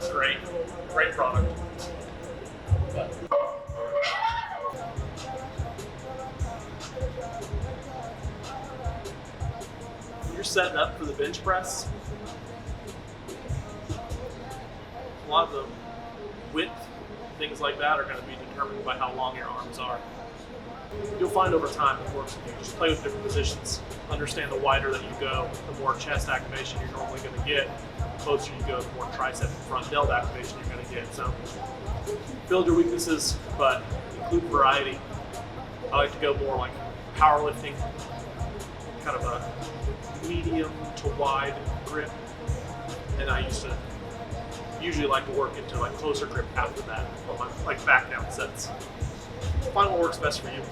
It's great, great product. But you're setting up for the bench press. A lot of the width, things like that, are going to be determined by how long your arms are. You'll find over time it works with you. Just play with different positions. Understand the wider that you go, the more chest activation you're normally going to get. The closer you go, the more tricep and front delt activation you're going to get. So build your weaknesses, but include variety. I like to go more like powerlifting, kind of a medium to wide grip. And I usually like to work into like closer grip after that, on my like back down sets. Find what works best for you.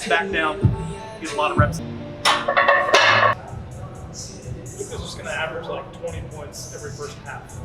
Back down, get a lot of reps. Luca's just going to average like 20 points every first half.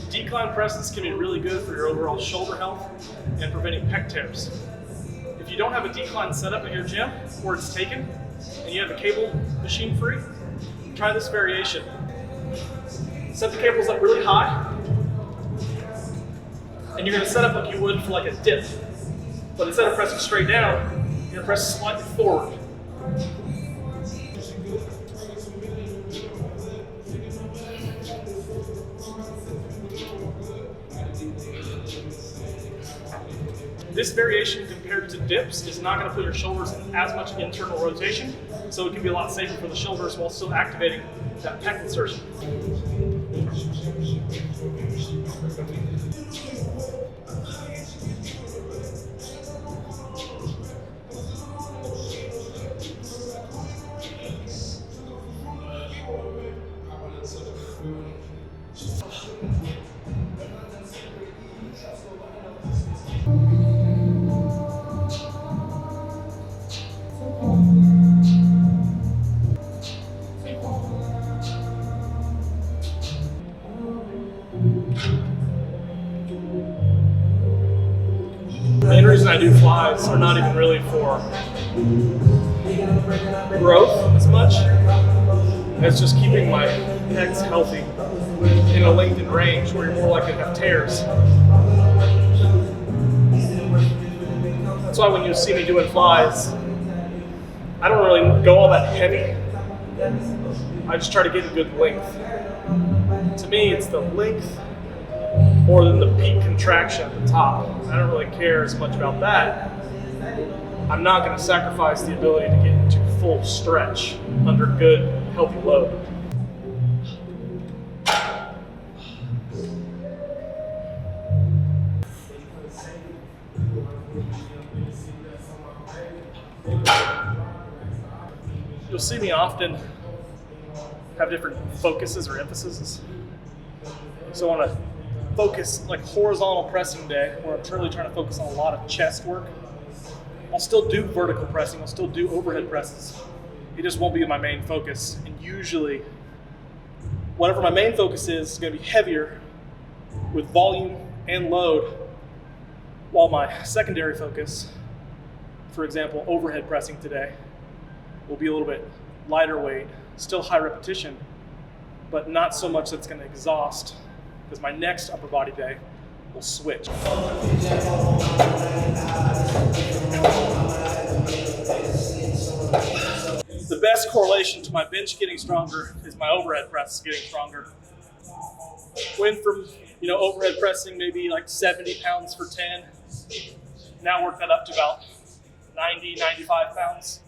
Decline presses can be really good for your overall shoulder health and preventing pec tears. If you don't have a decline set up at your gym or it's taken and you have a cable machine free, try this variation. Set the cables up really high and you're going to set up like you would for like a dip. But instead of pressing straight down, you're going to press slightly forward. This variation compared to dips is not going to put your shoulders in as much internal rotation, so it can be a lot safer for the shoulders while still activating that pec insertion. The main reason I do flies are not even really for growth as much as just keeping my pecs healthy in a lengthened range where you're more likely to have tears. That's why when you see me doing flies, I don't really go all that heavy. I just try to get a good length. To me, it's the length more than the peak contraction at the top. I don't really care as much about that. I'm not going to sacrifice the ability to get into full stretch under good, healthy load. You'll see me often have different focuses or emphases. So on a focus, like horizontal pressing day, where I'm really trying to focus on a lot of chest work, I'll still do vertical pressing, I'll still do overhead presses. It just won't be my main focus. And usually, whatever my main focus is gonna be heavier with volume and load, while my secondary focus, for example, overhead pressing today, will be a little bit lighter weight, still high repetition, but not so much that's gonna exhaust, because my next upper body day will switch. The best correlation to my bench getting stronger is my overhead press getting stronger. Went from, overhead pressing maybe like 70 pounds for 10, now work that up to about 90, 95 pounds.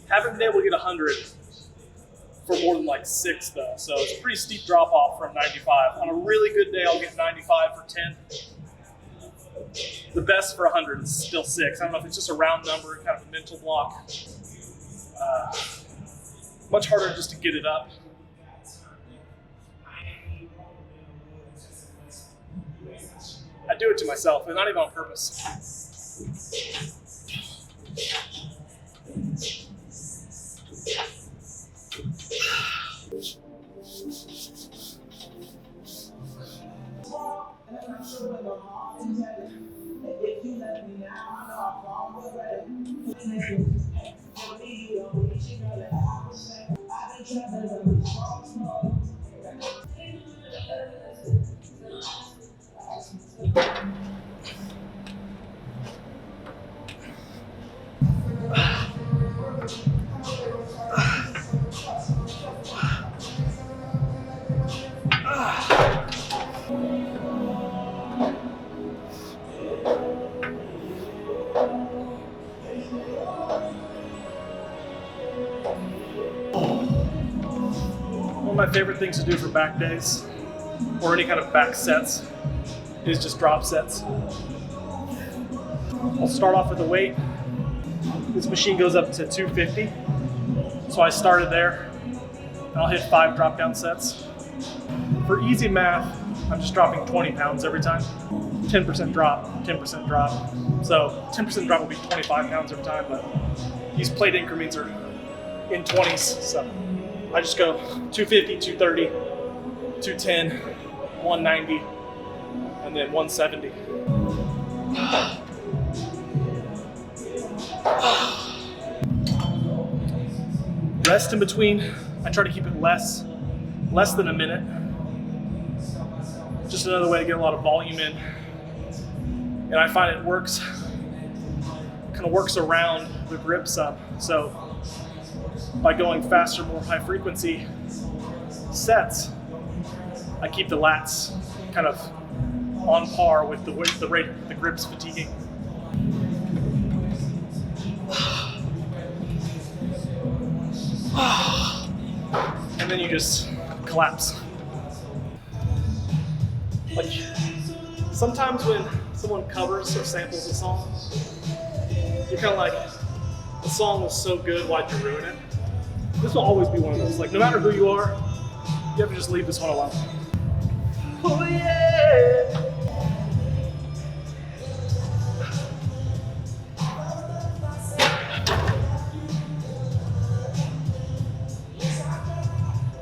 Haven't been able to get 100 for more than like 6 though, so it's a pretty steep drop off from 95. On a really good day, I'll get 95 for 10. The best for 100 is still 6. I don't know if it's just a round number, kind of a mental block. Much harder just to get it up. I do it to myself, and not even on purpose. One of my favorite things to do for back days, or any kind of back sets, is just drop sets. I'll start off with a weight. This machine goes up to 250. So I started there, and I'll hit 5 drop down sets. For easy math, I'm just dropping 20 pounds every time. 10% drop, 10% drop. So 10% drop will be 25 pounds every time, but these plate increments are in 20s. So I just go 250, 230, 210, 190, and then 170. Rest in between, I try to keep it less than a minute. Just another way to get a lot of volume in. And I find it kind of works around the grip some. So by going faster, more high frequency sets, I keep the lats kind of on par with the rate the grip's fatiguing. And then you just collapse. Like, sometimes when someone covers or samples a song, you're kind of like, the song was so good, why'd you ruin it? This will always be one of those. Like, no matter who you are, you have to just leave this one alone. Oh yeah!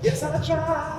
Yes, I tried.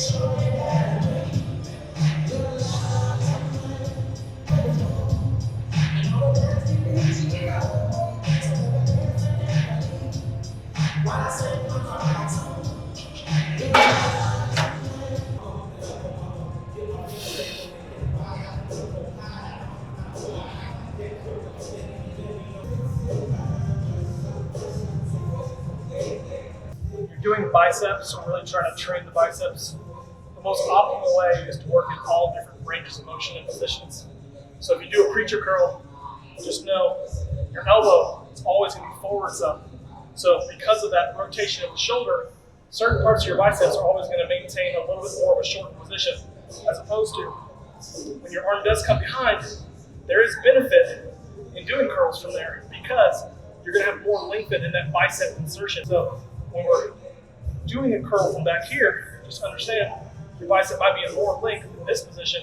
You're doing biceps, so we're really trying to train the biceps. The most optimal way is to work in all different ranges of motion and positions. So if you do a preacher curl, just know your elbow is always going to be forwards up. So because of that rotation of the shoulder, certain parts of your biceps are always going to maintain a little bit more of a shortened position, as opposed to when your arm does come behind, there is benefit in doing curls from there because you're going to have more lengthen in that bicep insertion. So when we're doing a curl from back here, just understand your bicep might be in more length in this position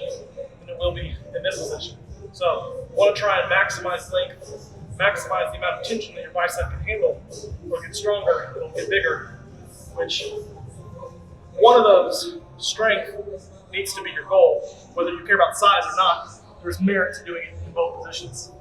than it will be in this position. So you want to try and maximize length, maximize the amount of tension that your bicep can handle. It'll get stronger, it'll get bigger, which one of those, strength, needs to be your goal. Whether you care about size or not, there's merit to doing it in both positions.